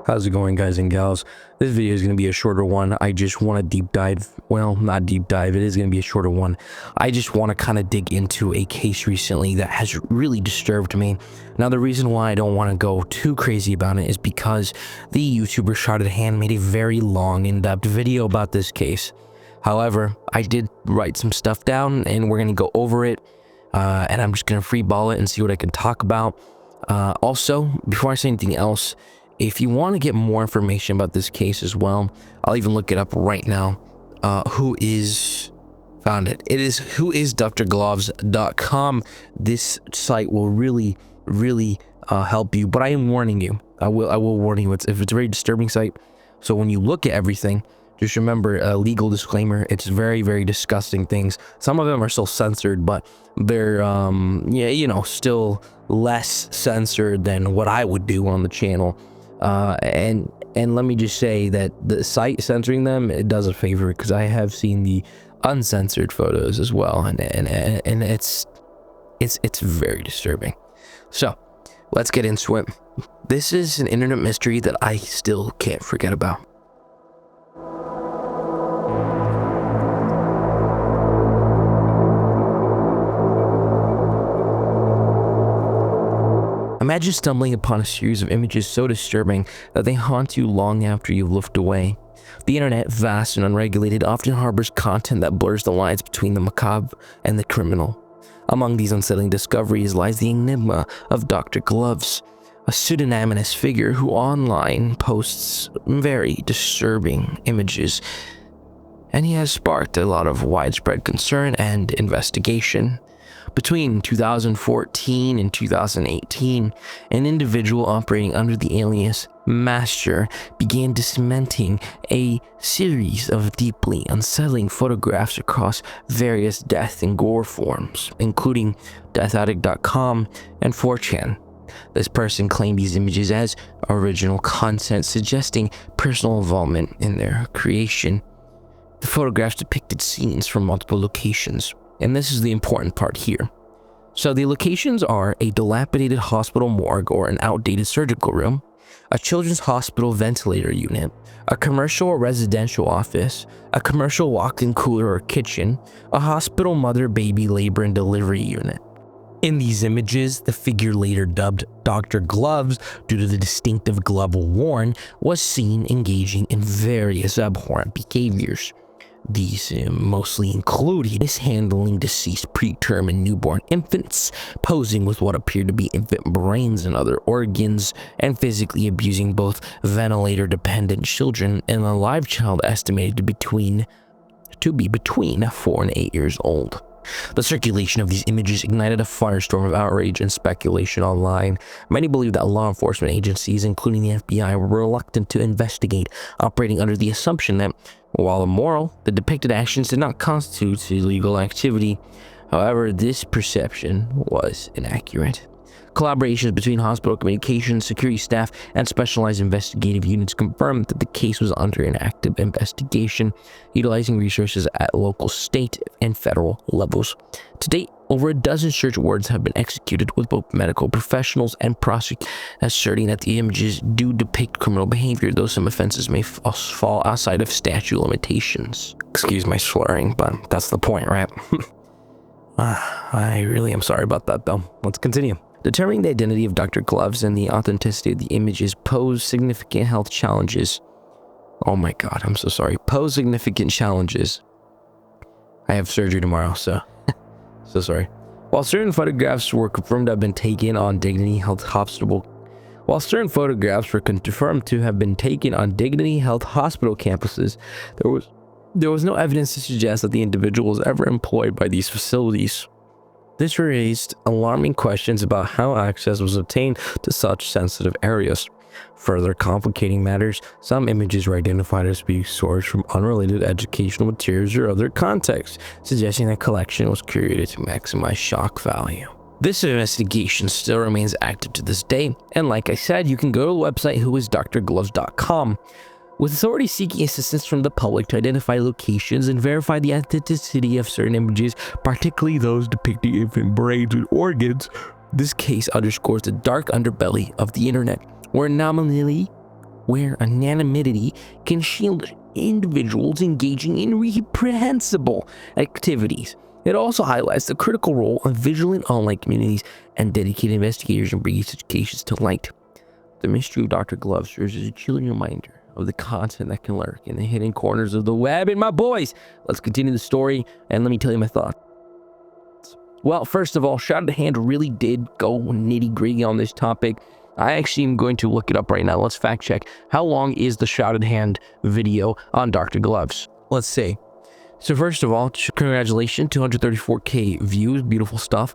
How's it going, guys and gals? This video is going to be a shorter one. I just want to deep dive, well, not deep dive, it is going to be a shorter one. I just want to kind of dig into a case recently that has really disturbed me. Now, the reason why I don't want to go too crazy about it is because the YouTuber Shouted Hand made a very long, in-depth video about this case. However, I did write some stuff down and we're going to go over it, and I'm just going to freeball it and see what I can talk about. Also, before I say anything else, if you want to get more information about this case as well, I'll even look it up right now. Who is found it? It is whoisdrgloves.com. This site will really help you, but I am warning you. I will warn you. It's a very disturbing site. So when you look at everything, just remember a legal disclaimer. It's very disgusting things. Some of them are still censored, but they're still less censored than what I would do on the channel. And let me just say that the site censoring them, it does a favor, because I have seen the uncensored photos as well, and it's very disturbing. So let's get into it. This is an internet mystery that I still can't forget about. Imagine stumbling upon a series of images so disturbing that they haunt you long after you've looked away. The internet, vast and unregulated, often harbors content that blurs the lines between the macabre and the criminal. Among these unsettling discoveries lies the enigma of Dr. Gloves, a pseudonymous figure who online posts very disturbing images, and he has sparked a lot of widespread concern and investigation. Between 2014 and 2018, an individual operating under the alias Master began disseminating a series of deeply unsettling photographs across various death and gore forums, including deathaddict.com and 4chan. This person claimed these images as original content, suggesting personal involvement in their creation. The photographs depicted scenes from multiple locations, and this is the important part here. So the locations are a dilapidated hospital morgue or an outdated surgical room, a children's hospital ventilator unit, a commercial or residential office, a commercial walk-in cooler or kitchen, a hospital mother-baby labor and delivery unit. In these images, the figure, later dubbed Dr. Gloves due to the distinctive glove worn, was seen engaging in various abhorrent behaviors. These mostly included mishandling deceased preterm and newborn infants, posing with what appeared to be infant brains and other organs, and physically abusing both ventilator-dependent children and a live child estimated to be between 4 and 8 years old. The circulation of these images ignited a firestorm of outrage and speculation online. Many believe that law enforcement agencies, including the FBI, were reluctant to investigate, operating under the assumption that, while immoral, the depicted actions did not constitute illegal activity. However, this perception was inaccurate. Collaborations between hospital communications, security staff, and specialized investigative units confirmed that the case was under an active investigation, utilizing resources at local, state, and federal levels. To date, over a dozen search warrants have been executed, with both medical professionals and prosecutors asserting that the images do depict criminal behavior, though some offenses may fall outside of statute limitations. Excuse my slurring, but that's the point, right? I really am sorry about that, though. Let's continue. Determining the identity of Dr. Gloves and the authenticity of the images pose significant health challenges. Oh my god, I'm so sorry. Pose significant challenges. I have surgery tomorrow, so sorry. While certain photographs were confirmed to have been taken on Dignity Health Hospital campuses, there was no evidence to suggest that the individual was ever employed by these facilities. This raised alarming questions about how access was obtained to such sensitive areas. Further complicating matters, some images were identified as being sourced from unrelated educational materials or other contexts, suggesting that collection was curated to maximize shock value. This investigation still remains active to this day, and like I said, you can go to the website whoisdrgloves.com. With authorities seeking assistance from the public to identify locations and verify the authenticity of certain images, particularly those depicting infant brains and organs, this case underscores the dark underbelly of the internet, where anomaly where anonymity can shield individuals engaging in reprehensible activities. It also highlights the critical role of vigilant online communities and dedicated investigators in bringing such cases to light. The mystery of Dr. Gloves serves as a chilling reminder of the content that can lurk in the hidden corners of the web. And my boys, let's continue the story and let me tell you my thoughts. Well, first of all, Shouted Hand really did go nitty-gritty on this topic. I actually am going to look it up right now. Let's fact check. How long is the Shouted Hand video on Dr. Gloves? Let's see. So first of all, congratulations, 234K views, beautiful stuff.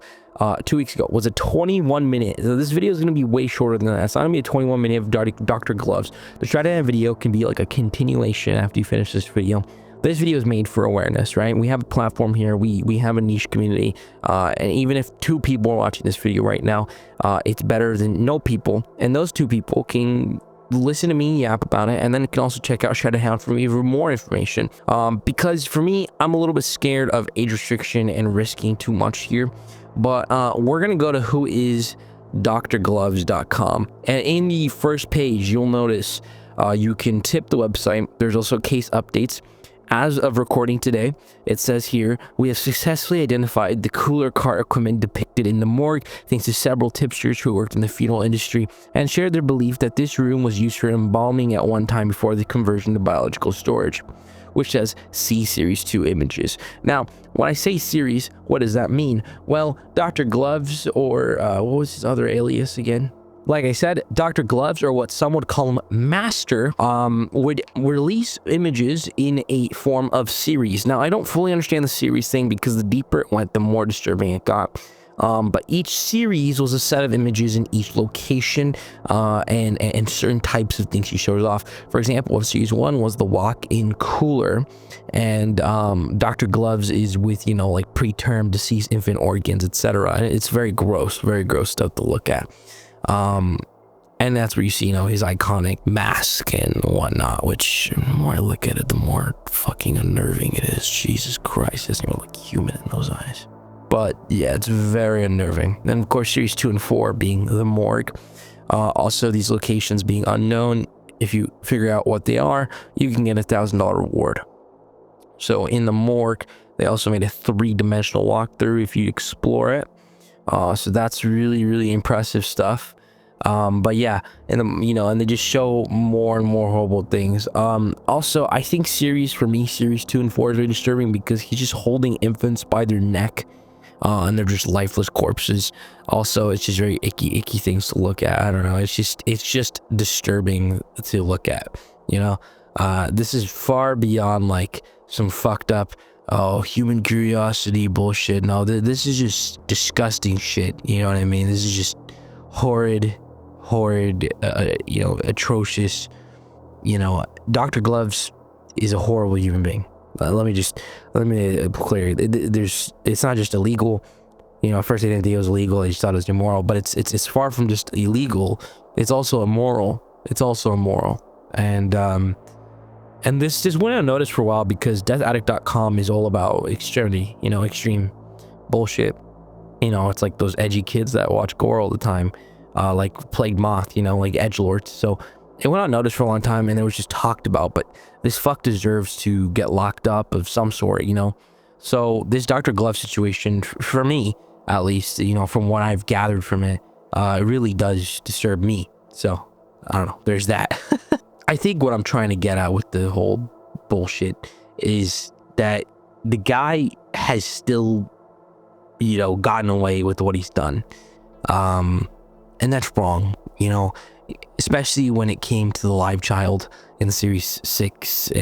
2 weeks ago was a 21 minute. So this video is going to be way shorter than that. It's not going to be a 21 minute of Dr. Gloves. The Shouted Hand video can be like a continuation after you finish this video. This video is made for awareness, right? We have a platform here. We have a niche community. And even if 2 people are watching this video right now, it's better than no people. And those 2 people can listen to me yap about it, and then you can also check out Shouted Hand for even more information. Because for me, I'm a little bit scared of age restriction and risking too much here. But we're going to go to whoisdrgloves.com. And in the first page, you'll notice you can tip the website. There's also case updates. As of recording today, it says here, we have successfully identified the cooler car equipment depicted in the morgue thanks to several tipsters who worked in the funeral industry and shared their belief that this room was used for embalming at one time before the conversion to biological storage, which says see Series 2 images. Now, when I say series, what does that mean? Well, Dr. Gloves, or what was his other alias again? Like I said, Dr. Gloves, or what some would call him Master, would release images in a form of series. Now, I don't fully understand the series thing because the deeper it went, the more disturbing it got. But each series was a set of images in each location and certain types of things he shows off. For example, series 1 was the walk-in cooler, and Dr. Gloves is with, you know, like preterm deceased infant organs, etc. It's very gross stuff to look at. And that's where you see, you know, his iconic mask and whatnot, which the more I look at it, the more fucking unnerving it is. Jesus Christ, it doesn't even look human in those eyes. But yeah, it's very unnerving. Then of course, series 2 and 4 being the morgue. Also these locations being unknown. If you figure out what they are, you can get a $1,000 reward. So in the morgue, they also made a 3-dimensional walkthrough if you explore it. So that's really impressive stuff. But yeah, and they just show more and more horrible things. Also, I think series 2 and 4 is very disturbing because he's just holding infants by their neck, and they're just lifeless corpses. Also, it's just very icky things to look at. I don't know. It's just disturbing to look at. You know, this is far beyond like some fucked up, oh, human curiosity bullshit. No, this is just disgusting shit. You know what I mean? This is just horrid, atrocious. You know, Dr. Gloves is a horrible human being. Let me clear. It's not just illegal. You know, at first I didn't think it was illegal. I just thought it was immoral. But it's far from just illegal. It's also immoral. And this just went unnoticed for a while because deathaddict.com is all about extremity, you know, extreme bullshit. You know, it's like those edgy kids that watch gore all the time, like Plague Moth, you know, like edgelords. So it went unnoticed for a long time and it was just talked about, but this fuck deserves to get locked up of some sort, you know. So this Dr. Glove situation, for me, at least, you know, from what I've gathered from it, it really does disturb me. So, I don't know, there's that. I think what I'm trying to get at with the whole bullshit is that the guy has still, you know, gotten away with what he's done. And that's wrong, you know, especially when it came to the live child in Series 6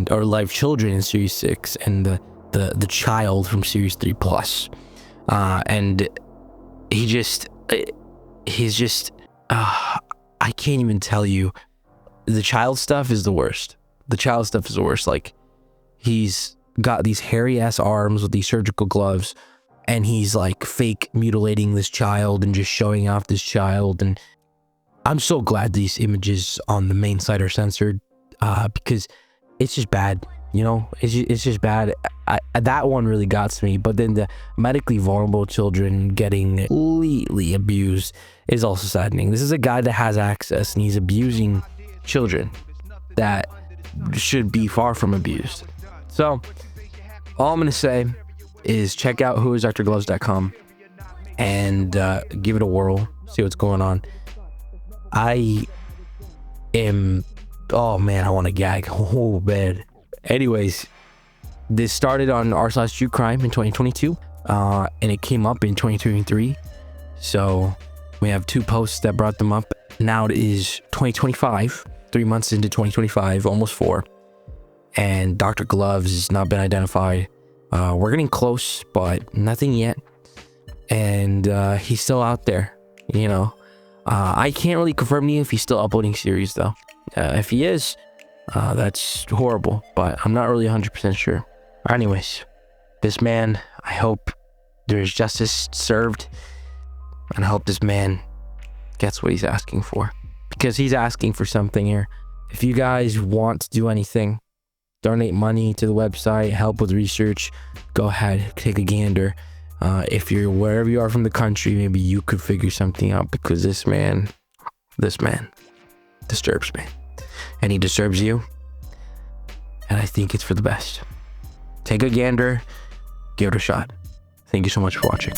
or live children in Series 6 and the child from Series 3 Plus. And he's just, I can't even tell you. The child stuff is the worst. Like, he's got these hairy ass arms with these surgical gloves, and he's like fake mutilating this child and just showing off this child. And I'm so glad these images on the main site are censored, because it's just bad. You know, it's just bad. That one really got to me. But then the medically vulnerable children getting completely abused is also saddening. This is a guy that has access and he's abusing children that should be far from abused. So all I'm going to say is check out whoisdrgloves.com and give it a whirl, see what's going on. I am, oh man, I want to gag. Oh, bad. Anyways, this started on r/truecrime in 2022, and it came up in 2023. So we have 2 posts that brought them up. Now it is 2025, 3 months into 2025, almost 4. And Dr. Gloves has not been identified. We're getting close, but nothing yet. And he's still out there, you know. I can't really confirm to you if he's still uploading series, though. If he is, that's horrible, but I'm not really 100% sure. Anyways, this man, I hope there's justice served, and I hope this man gets what he's asking for, because he's asking for something here. If you guys want to do anything, donate money to the website, help with research, go ahead, take a gander. If you're wherever you are from the country, maybe you could figure something out, because this man disturbs me, and he disturbs you, and I think it's for the best. Take a gander, give it a shot. Thank you so much for watching.